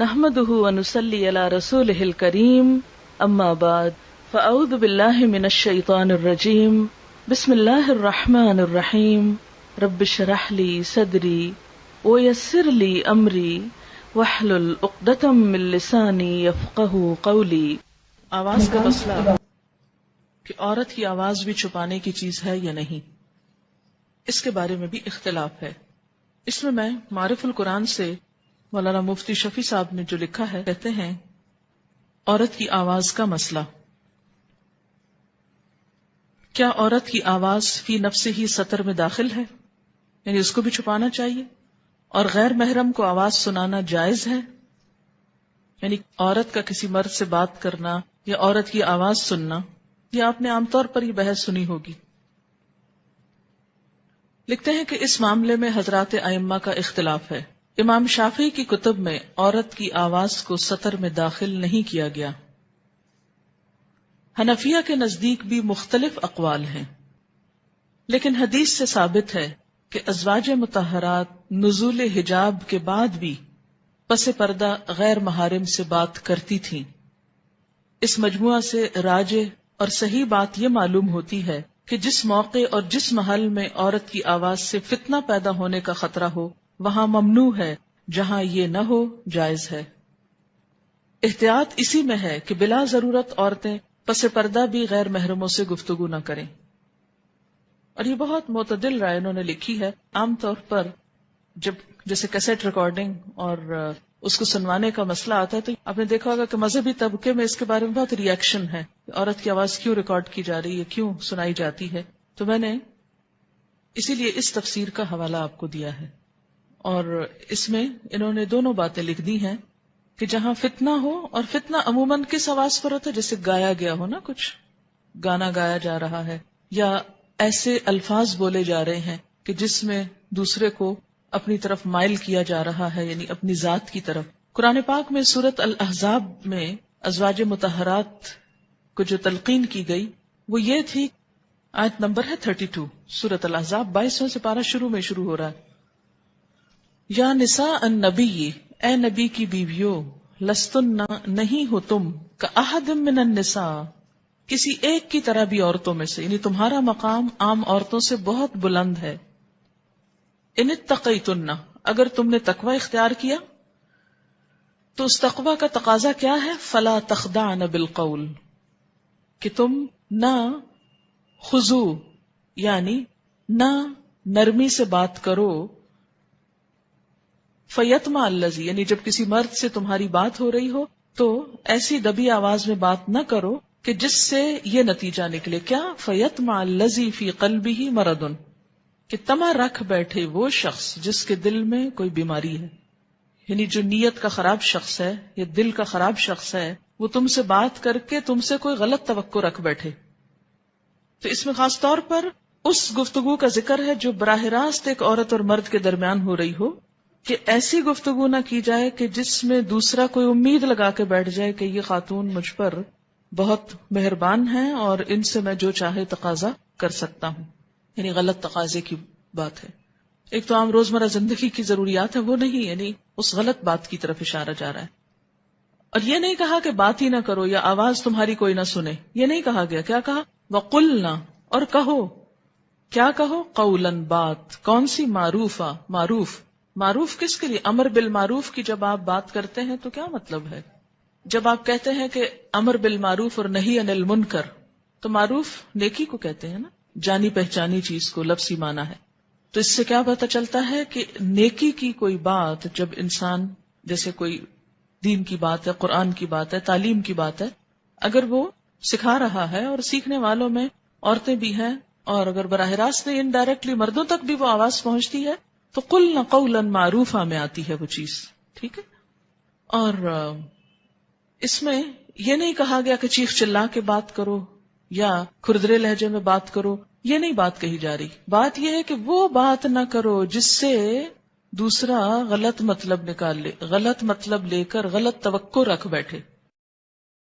نحمده ونصلي على رسوله الكريم اما بعد فاعوذ بالله من الشيطان الرجيم بسم الله الرحمن الرحيم رب اشرح لي صدري ويسر لي امري واحلل عقدة من لساني يفقهوا قولي۔ آواز کا مسئلہ کہ عورت کی آواز بھی چھپانے کی چیز ہے یا نہیں، اس کے بارے میں بھی اختلاف ہے۔ اس میں معرف القرآن سے مولانا مفتی شفیع صاحب نے جو لکھا ہے، کہتے ہیں عورت کی آواز کا مسئلہ، کیا عورت کی آواز فی نفسہ ہی سطر میں داخل ہے، یعنی اس کو بھی چھپانا چاہیے، اور غیر محرم کو آواز سنانا جائز ہے، یعنی عورت کا کسی مرد سے بات کرنا یا عورت کی آواز سننا، یا آپ نے عام طور پر یہ بحث سنی ہوگی۔ لکھتے ہیں کہ اس معاملے میں حضرات ائمہ کا اختلاف ہے۔ امام شافعی کی کتب میں عورت کی آواز کو سطر میں داخل نہیں کیا گیا۔ حنفیہ کے نزدیک بھی مختلف اقوال ہیں، لیکن حدیث سے ثابت ہے کہ ازواج مطہرات نزول حجاب کے بعد بھی پس پردہ غیر محارم سے بات کرتی تھیں۔ اس مجموعہ سے راجح اور صحیح بات یہ معلوم ہوتی ہے کہ جس موقع اور جس محل میں عورت کی آواز سے فتنہ پیدا ہونے کا خطرہ ہو وہاں ممنوع ہے، جہاں یہ نہ ہو جائز ہے۔ احتیاط اسی میں ہے کہ بلا ضرورت عورتیں پس پردہ بھی غیر محرموں سے گفتگو نہ کریں، اور یہ بہت معتدل رائے انہوں نے لکھی ہے۔ عام طور پر جب جیسے کیسٹ ریکارڈنگ اور اس کو سنوانے کا مسئلہ آتا ہے تو آپ نے دیکھا ہوگا کہ مذہبی طبقے میں اس کے بارے میں بہت ری ایکشن ہے، عورت کی آواز کیوں ریکارڈ کی جا رہی ہے، کیوں سنائی جاتی ہے۔ تو میں نے اسی لیے اس تفسیر کا حوالہ آپ کو دیا ہے، اور اس میں انہوں نے دونوں باتیں لکھ دی ہیں کہ جہاں فتنہ ہو، اور فتنہ عموماً کس آواز پر ہوتا ہے، جیسے گایا گیا ہو نا، کچھ گانا گایا جا رہا ہے یا ایسے الفاظ بولے جا رہے ہیں کہ جس میں دوسرے کو اپنی طرف مائل کیا جا رہا ہے، یعنی اپنی ذات کی طرف۔ قرآن پاک میں سورۃ الاحزاب میں ازواج مطہرات کو جو تلقین کی گئی وہ یہ تھی، آیت نمبر ہے 32، سورۃ الاحزاب 22واں سپارہ شروع ہو رہا ہے۔ یا نساء النبی، اے نبی کی بیویوں، لستن نہیں ہو تم، کاحد من النساء، کسی ایک کی طرح بھی عورتوں میں سے، یعنی تمہارا مقام عام عورتوں سے بہت بلند ہے۔ ان اتقیتن، اگر تم نے تقوی اختیار کیا تو اس تقوی کا تقاضا کیا ہے؟ فلا تخضعن بالقول، کہ تم نہ خضوع یعنی نہ نرمی سے بات کرو، فیطمع الذی، یعنی جب کسی مرد سے تمہاری بات ہو رہی ہو تو ایسی دبی آواز میں بات نہ کرو کہ جس سے یہ نتیجہ نکلے، کیا؟ فیطمع الذی فی قلبہ مرض، کہ طمع رکھ بیٹھے وہ شخص جس کے دل میں کوئی بیماری ہے، یعنی جو نیت کا خراب شخص ہے یا دل کا خراب شخص ہے، وہ تم سے بات کر کے تم سے کوئی غلط توقع رکھ بیٹھے۔ تو اس میں خاص طور پر اس گفتگو کا ذکر ہے جو براہ راست ایک عورت اور مرد کے درمیان ہو رہی ہو، کہ ایسی گفتگو نہ کی جائے کہ جس میں دوسرا کوئی امید لگا کے بیٹھ جائے کہ یہ خاتون مجھ پر بہت مہربان ہیں اور ان سے میں جو چاہے تقاضا کر سکتا ہوں، یعنی غلط تقاضے کی بات ہے۔ ایک تو عام روزمرہ زندگی کی ضروریات ہے وہ نہیں، یعنی اس غلط بات کی طرف اشارہ جا رہا ہے۔ اور یہ نہیں کہا کہ بات ہی نہ کرو یا آواز تمہاری کوئی نہ سنے، یہ نہیں کہا گیا۔ کیا کہا؟ وَقُلْنَا، اور کہو، کیا کہو؟ قولاً، بات، کون سی؟ معروفہ، معروف کس کے لیے؟ امر بالمعروف کی جب آپ بات کرتے ہیں تو کیا مطلب ہے؟ جب آپ کہتے ہیں کہ امر بالمعروف اور نہی عن المنکر، تو معروف نیکی کو کہتے ہیں نا، جانی پہچانی چیز کو لفظی معنی ہے۔ تو اس سے کیا پتہ چلتا ہے کہ نیکی کی کوئی بات جب انسان، جیسے کوئی دین کی بات ہے، قرآن کی بات ہے، تعلیم کی بات ہے، اگر وہ سکھا رہا ہے اور سیکھنے والوں میں عورتیں بھی ہیں، اور اگر براہ راست نہیں انڈائریکٹلی مردوں تک بھی وہ آواز پہنچتی ہے تو قلنا قولا معروفہ میں آتی ہے وہ چیز، ٹھیک ہے۔ اور اس میں یہ نہیں کہا گیا کہ چیخ چلا کے بات کرو یا کھردرے لہجے میں بات کرو، یہ نہیں بات کہی جا رہی۔ بات یہ ہے کہ وہ بات نہ کرو جس سے دوسرا غلط مطلب نکال لے، غلط مطلب لے کر غلط توقع رکھ بیٹھے۔